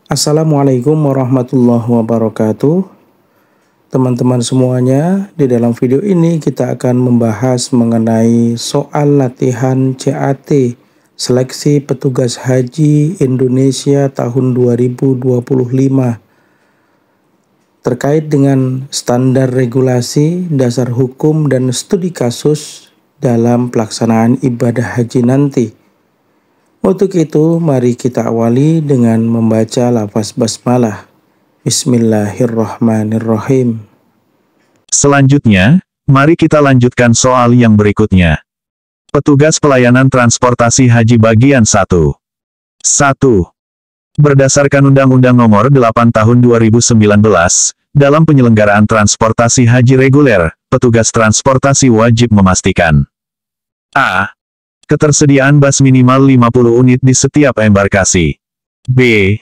Assalamualaikum warahmatullahi wabarakatuh. Teman-teman semuanya, di dalam video ini kita akan membahas mengenai soal latihan CAT Seleksi Petugas Haji Indonesia tahun 2025 terkait dengan standar regulasi, dasar hukum, dan studi kasus dalam pelaksanaan ibadah haji nanti. Untuk itu, mari kita awali dengan membaca lafaz basmalah. Bismillahirrahmanirrahim. Selanjutnya, mari kita lanjutkan soal yang berikutnya. Petugas Pelayanan Transportasi Haji Bagian 1. 1. Berdasarkan Undang-Undang Nomor 8 Tahun 2019, dalam penyelenggaraan transportasi haji reguler, petugas transportasi wajib memastikan A. Ketersediaan bus minimal 50 unit di setiap embarkasi. B.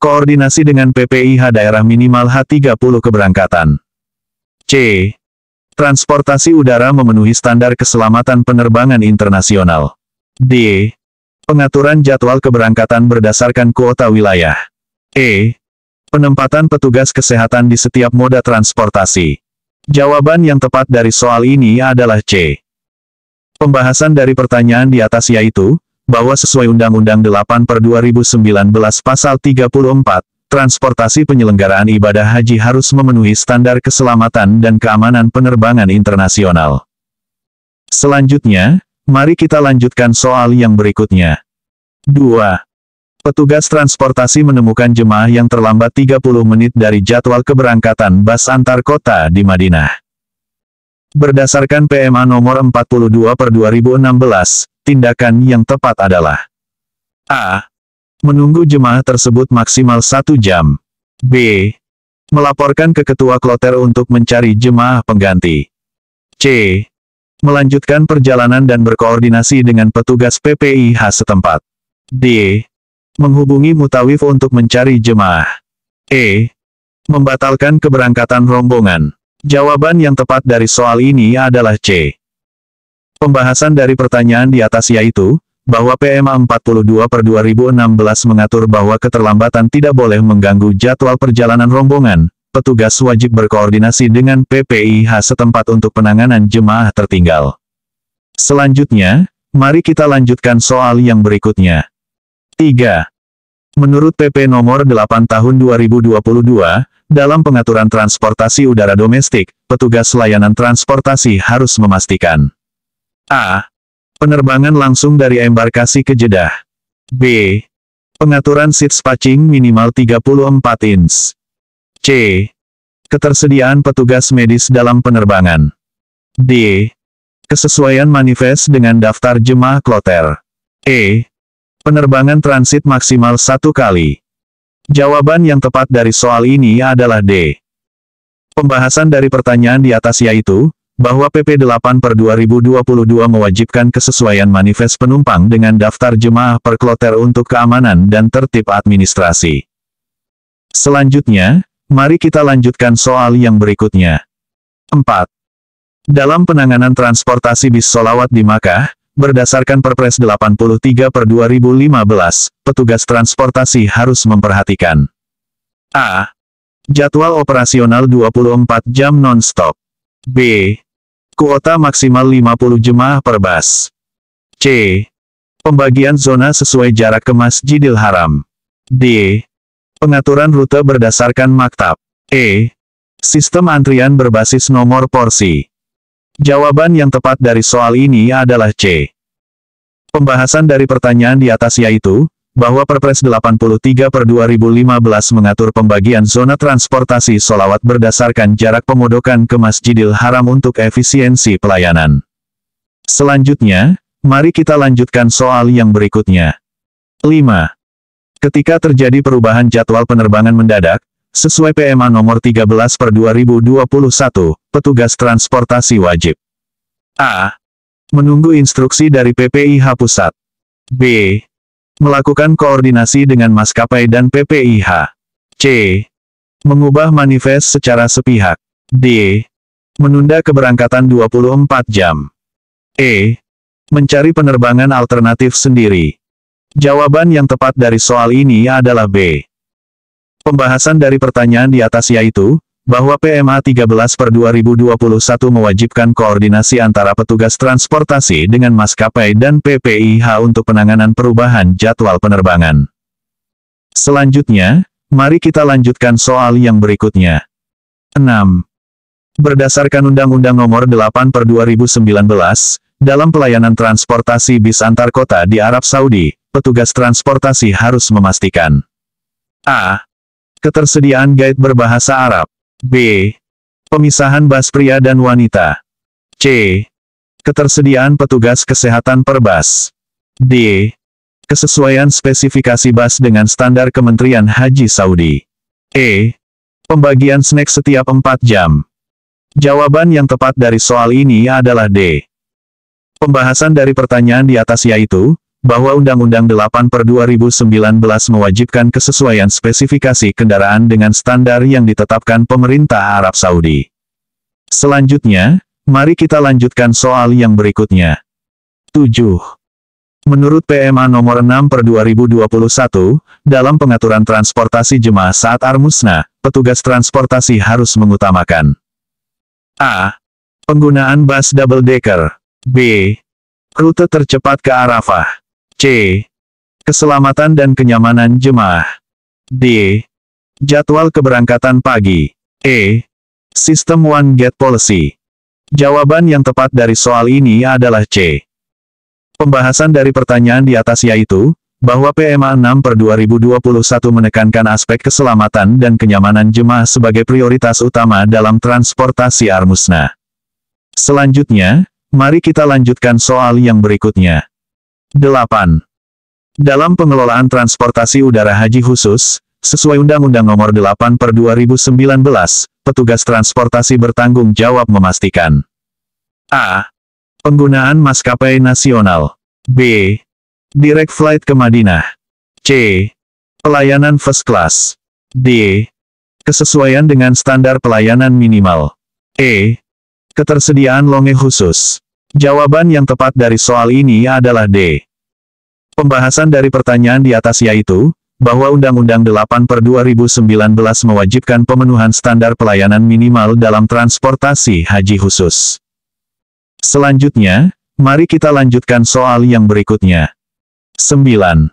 Koordinasi dengan PPIH daerah minimal H30 keberangkatan. C. Transportasi udara memenuhi standar keselamatan penerbangan internasional. D. Pengaturan jadwal keberangkatan berdasarkan kuota wilayah. E. Penempatan petugas kesehatan di setiap moda transportasi. Jawaban yang tepat dari soal ini adalah C. Pembahasan dari pertanyaan di atas yaitu, bahwa sesuai Undang-Undang 8/2019 Pasal 34, transportasi penyelenggaraan ibadah haji harus memenuhi standar keselamatan dan keamanan penerbangan internasional. Selanjutnya, mari kita lanjutkan soal yang berikutnya. 2. Petugas transportasi menemukan jemaah yang terlambat 30 menit dari jadwal keberangkatan bus antar kota di Madinah. Berdasarkan PMA nomor 42/2016, tindakan yang tepat adalah A. Menunggu jemaah tersebut maksimal 1 jam. B. Melaporkan ke ketua kloter untuk mencari jemaah pengganti. C. Melanjutkan perjalanan dan berkoordinasi dengan petugas PPIH setempat. D. Menghubungi mutawif untuk mencari jemaah. E. Membatalkan keberangkatan rombongan. Jawaban yang tepat dari soal ini adalah C. Pembahasan dari pertanyaan di atas yaitu, bahwa PMA 42/2016 mengatur bahwa keterlambatan tidak boleh mengganggu jadwal perjalanan rombongan, petugas wajib berkoordinasi dengan PPIH setempat untuk penanganan jemaah tertinggal. Selanjutnya, mari kita lanjutkan soal yang berikutnya. 3. Menurut PP nomor 8 tahun 2022, dalam pengaturan transportasi udara domestik, petugas layanan transportasi harus memastikan A. Penerbangan langsung dari embarkasi ke Jeddah. B. Pengaturan seat spacing minimal 34 inch. C. Ketersediaan petugas medis dalam penerbangan. D. Kesesuaian manifest dengan daftar jemaah kloter. E. Penerbangan transit maksimal 1 kali. Jawaban yang tepat dari soal ini adalah D. Pembahasan dari pertanyaan di atas yaitu, bahwa PP 8/2022 mewajibkan kesesuaian manifest penumpang dengan daftar jemaah per kloter untuk keamanan dan tertib administrasi. Selanjutnya, mari kita lanjutkan soal yang berikutnya. 4. Dalam penanganan transportasi bis sholawat di Makkah, berdasarkan Perpres 83/2015, petugas transportasi harus memperhatikan A. Jadwal operasional 24 jam non-stop. B. Kuota maksimal 50 jemaah per bus. C. Pembagian zona sesuai jarak ke Masjidil Haram. D. Pengaturan rute berdasarkan maktab. E. Sistem antrian berbasis nomor porsi. Jawaban yang tepat dari soal ini adalah C. Pembahasan dari pertanyaan di atas yaitu, bahwa Perpres 83/2015 mengatur pembagian zona transportasi sholawat berdasarkan jarak pemondokan ke Masjidil Haram untuk efisiensi pelayanan. Selanjutnya, mari kita lanjutkan soal yang berikutnya. 5. Ketika terjadi perubahan jadwal penerbangan mendadak, sesuai PMA nomor 13/2021, petugas transportasi wajib A. Menunggu instruksi dari PPIH Pusat. B. Melakukan koordinasi dengan maskapai dan PPIH. C. Mengubah manifest secara sepihak. D. Menunda keberangkatan 24 jam. E. Mencari penerbangan alternatif sendiri. Jawaban yang tepat dari soal ini adalah B. Pembahasan dari pertanyaan di atas yaitu, bahwa PMA 13/2021 mewajibkan koordinasi antara petugas transportasi dengan maskapai dan PPIH untuk penanganan perubahan jadwal penerbangan. Selanjutnya, mari kita lanjutkan soal yang berikutnya. 6. Berdasarkan Undang-Undang Nomor 8/2019, dalam pelayanan transportasi bis antar kota di Arab Saudi, petugas transportasi harus memastikan A. Ketersediaan guide berbahasa Arab. B. Pemisahan bas pria dan wanita. C. Ketersediaan petugas kesehatan per bas. D. Kesesuaian spesifikasi bas dengan standar Kementerian Haji Saudi. E. Pembagian snack setiap 4 jam. Jawaban yang tepat dari soal ini adalah D. Pembahasan dari pertanyaan di atas yaitu, bahwa Undang-Undang 8/2019 mewajibkan kesesuaian spesifikasi kendaraan dengan standar yang ditetapkan pemerintah Arab Saudi. Selanjutnya, mari kita lanjutkan soal yang berikutnya. 7. Menurut PMA nomor 6/2021, dalam pengaturan transportasi jemaah saat Armusna, petugas transportasi harus mengutamakan A. Penggunaan bus double decker. B. Rute tercepat ke Arafah. C. Keselamatan dan kenyamanan jemaah. D. Jadwal keberangkatan pagi. E. Sistem One Gate Policy. Jawaban yang tepat dari soal ini adalah C. Pembahasan dari pertanyaan di atas yaitu, bahwa PMA 6/2021 menekankan aspek keselamatan dan kenyamanan jemaah sebagai prioritas utama dalam transportasi Armusna. Selanjutnya, mari kita lanjutkan soal yang berikutnya. 8. Dalam pengelolaan transportasi udara haji khusus, sesuai Undang-Undang Nomor 8/2019, petugas transportasi bertanggung jawab memastikan A. Penggunaan maskapai nasional. B. Direct flight ke Madinah. C. Pelayanan first class. D. Kesesuaian dengan standar pelayanan minimal. E. Ketersediaan longe khusus. Jawaban yang tepat dari soal ini adalah D. Pembahasan dari pertanyaan di atas yaitu, bahwa Undang-Undang 8/2019 mewajibkan pemenuhan standar pelayanan minimal dalam transportasi haji khusus. Selanjutnya, mari kita lanjutkan soal yang berikutnya. 9.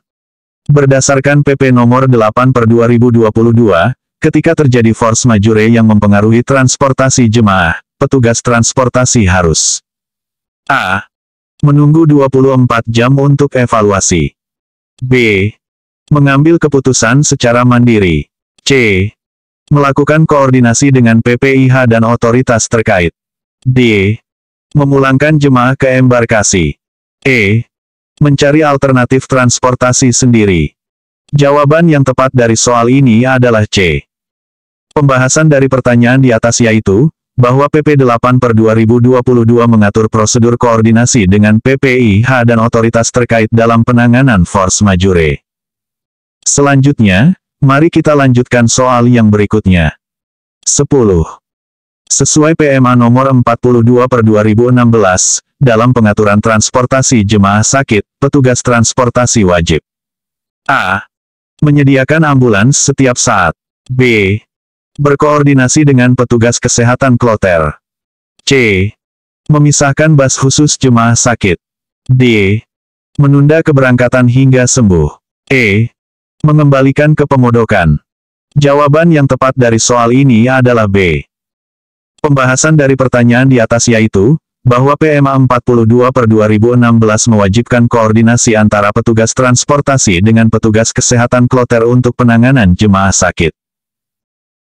Berdasarkan PP nomor 8/2022, ketika terjadi force majeure yang mempengaruhi transportasi jemaah, petugas transportasi harus A. Menunggu 24 jam untuk evaluasi. B. Mengambil keputusan secara mandiri. C. Melakukan koordinasi dengan PPIH dan otoritas terkait. D. Memulangkan jemaah ke embarkasi. E. Mencari alternatif transportasi sendiri. Jawaban yang tepat dari soal ini adalah C. Pembahasan dari pertanyaan di atas yaitu, bahwa PP 8/2022 mengatur prosedur koordinasi dengan PPIH dan otoritas terkait dalam penanganan force majeure. Selanjutnya, mari kita lanjutkan soal yang berikutnya. 10. Sesuai PMA nomor 42/2016, dalam pengaturan transportasi jemaah sakit, petugas transportasi wajib A. Menyediakan ambulans setiap saat. B. Berkoordinasi dengan petugas kesehatan kloter. C. Memisahkan bas khusus jemaah sakit. D. Menunda keberangkatan hingga sembuh. E. Mengembalikan ke pemodokan. Jawaban yang tepat dari soal ini adalah B. Pembahasan dari pertanyaan di atas yaitu, bahwa PMA 42/2016 mewajibkan koordinasi antara petugas transportasi dengan petugas kesehatan kloter untuk penanganan jemaah sakit.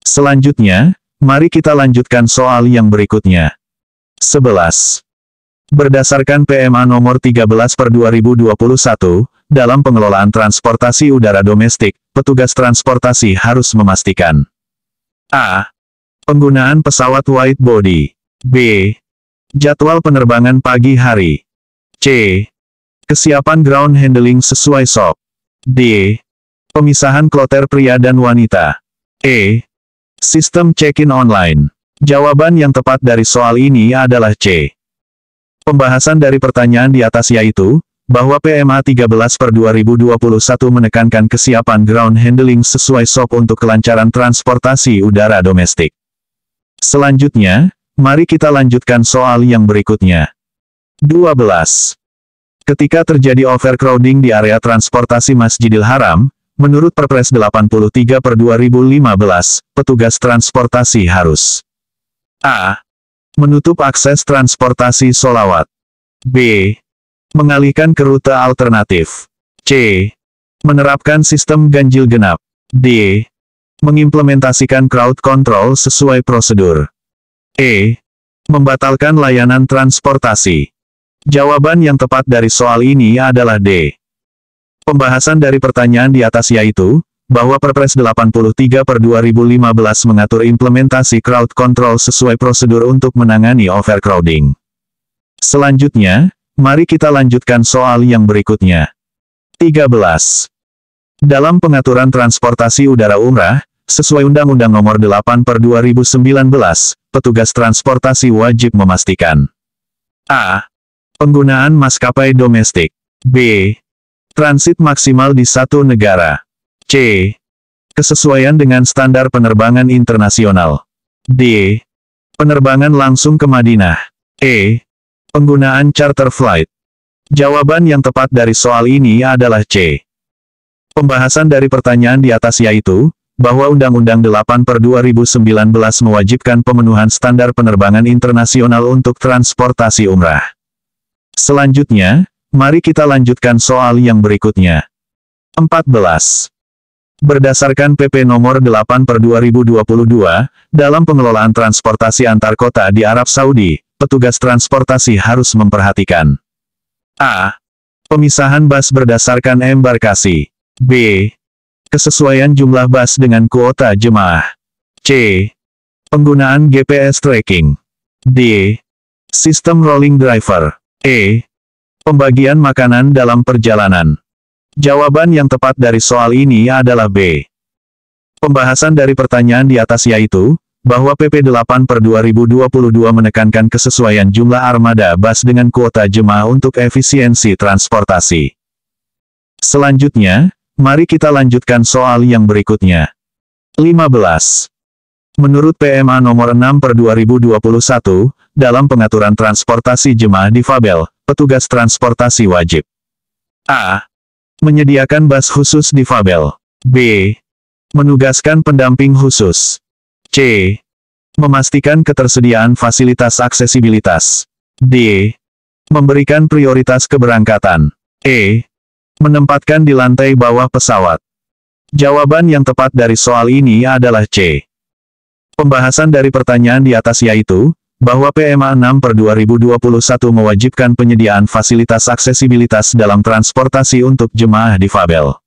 Selanjutnya, mari kita lanjutkan soal yang berikutnya. 11. Berdasarkan PMA nomor 13/2021, dalam pengelolaan transportasi udara domestik, petugas transportasi harus memastikan A. Penggunaan pesawat wide body. B. Jadwal penerbangan pagi hari. C. Kesiapan ground handling sesuai SOP. D. Pemisahan kloter pria dan wanita. E. Sistem check-in online. Jawaban yang tepat dari soal ini adalah C. Pembahasan dari pertanyaan di atas yaitu, bahwa PMA 13/2021 menekankan kesiapan ground handling sesuai SOP untuk kelancaran transportasi udara domestik. Selanjutnya, mari kita lanjutkan soal yang berikutnya. 12. Ketika terjadi overcrowding di area transportasi Masjidil Haram, menurut Perpres 83/2015, petugas transportasi harus A. Menutup akses transportasi sholawat. B. Mengalihkan ke rute alternatif. C. Menerapkan sistem ganjil genap. D. Mengimplementasikan crowd control sesuai prosedur. E. Membatalkan layanan transportasi. Jawaban yang tepat dari soal ini adalah D. Pembahasan dari pertanyaan di atas yaitu, bahwa Perpres 83/2015 mengatur implementasi crowd control sesuai prosedur untuk menangani overcrowding. Selanjutnya, mari kita lanjutkan soal yang berikutnya. 13. Dalam pengaturan transportasi udara umrah, sesuai Undang-Undang Nomor 8/2019, petugas transportasi wajib memastikan A. Penggunaan maskapai domestik. B. Transit maksimal di satu negara. C. Kesesuaian dengan standar penerbangan internasional. D. Penerbangan langsung ke Madinah. E. Penggunaan charter flight. Jawaban yang tepat dari soal ini adalah C. Pembahasan dari pertanyaan di atas yaitu, bahwa Undang-Undang 8/2019 mewajibkan pemenuhan standar penerbangan internasional untuk transportasi umrah. Selanjutnya, mari kita lanjutkan soal yang berikutnya. 14. Berdasarkan PP Nomor 8/2022, dalam pengelolaan transportasi antar kota di Arab Saudi, petugas transportasi harus memperhatikan A. Pemisahan bus berdasarkan embarkasi. B. Kesesuaian jumlah bus dengan kuota jemaah. C. Penggunaan GPS tracking. D. Sistem rolling driver. E. Pembagian makanan dalam perjalanan. Jawaban yang tepat dari soal ini adalah B. Pembahasan dari pertanyaan di atas yaitu, bahwa PP 8/2022 menekankan kesesuaian jumlah armada bus dengan kuota jemaah untuk efisiensi transportasi. Selanjutnya, mari kita lanjutkan soal yang berikutnya. 15. Menurut PMA Nomor 6/2021, dalam pengaturan transportasi jemaah difabel, petugas transportasi wajib A. Menyediakan bus khusus difabel. B. Menugaskan pendamping khusus. C. Memastikan ketersediaan fasilitas aksesibilitas. D. Memberikan prioritas keberangkatan. E. Menempatkan di lantai bawah pesawat. Jawaban yang tepat dari soal ini adalah C. Pembahasan dari pertanyaan di atas yaitu, bahwa PMA 6/2021 mewajibkan penyediaan fasilitas aksesibilitas dalam transportasi untuk jemaah difabel.